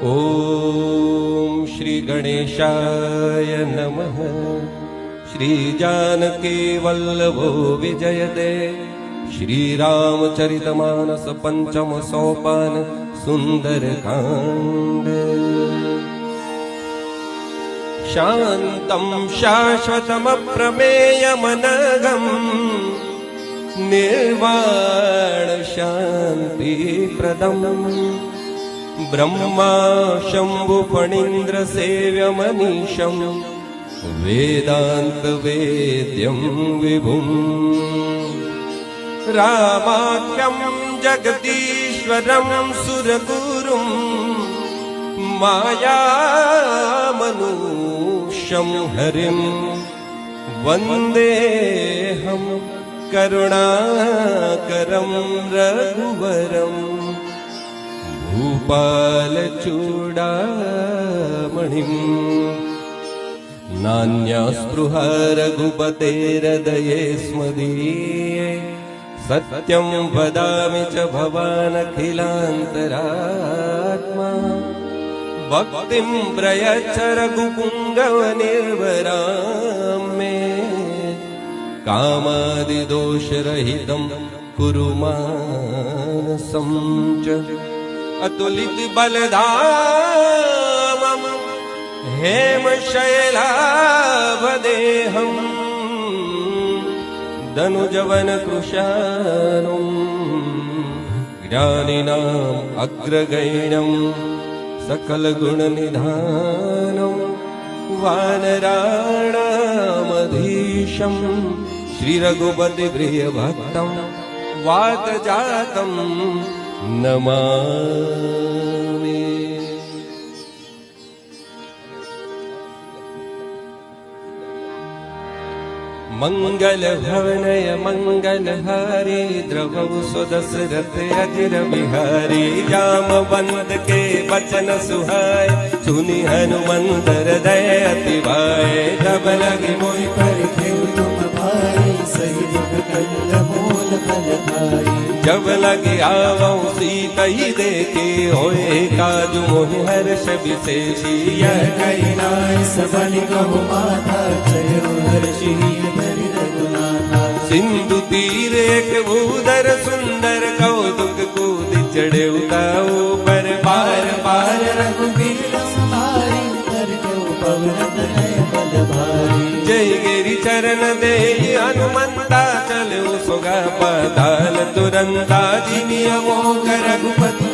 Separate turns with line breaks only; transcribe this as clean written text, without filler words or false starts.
ओम श्री गणेशाय नमः। श्री जानकी वल्लभो विजयते। श्री रामचरितमानस पंचम सोपान सुंदरकांड। शान्तं शाश्वतमप्रमेयमनघम् निर्वाण शान्तिप्रदम् ब्रह्मा शंभु फणीन्द्र सेव्यमनीशम् वेदान्तवेद्यं विभुम् रामाख्यं जगदीश्वरं सुरगुरुं मायामनुष्यं हरिं वन्देऽहं करुणाकरं रघुवरम् भूपालचूडामणिम् नान्यास्पृहा रघुपतेर्हृदये स्मदीये सत्यं वदामि च भवानखिलान्तरात्मा भक्तिं प्रयच्छ रघुपुङ्गवनिर्वरां मे कामादिदोषरहितं कुरु मानसं च अतुलितबलधामम् हेमशैलाभदेहम् धनुजवनकृशानुं ज्ञानिनाम् अग्रगण्यं सकलगुणनिधानं वानराणामधीशं श्रीरघुपतिप्रियभक्तं वातजातं नमामि। मंगलभवनय मंगलहारी द्रवौ सुदशरथ अजिर बिहारी जामवंत के बचन सुहाय सुनि हनुमंत हृदय अति भाए जब लगे मोहि पर खेव तुम भाई सही दुख कंद मोल फल खाई जब लगे आवौ सीतहि देखे होए काजु मोहि हर्ष विशेषी यह कहि नाय सबन कहु माता चयो हर्षि सिंधु तीर एक भूधर सुंदर कौतुक कूद चढ़े उताओ पर पार पार रघुवीर सुधारी कर क्यों पवन तनय बल भारी जय गिरि चरण दे हनुमंता चलो सुगा पाताल तुरंता जिनियमो कर रघुपति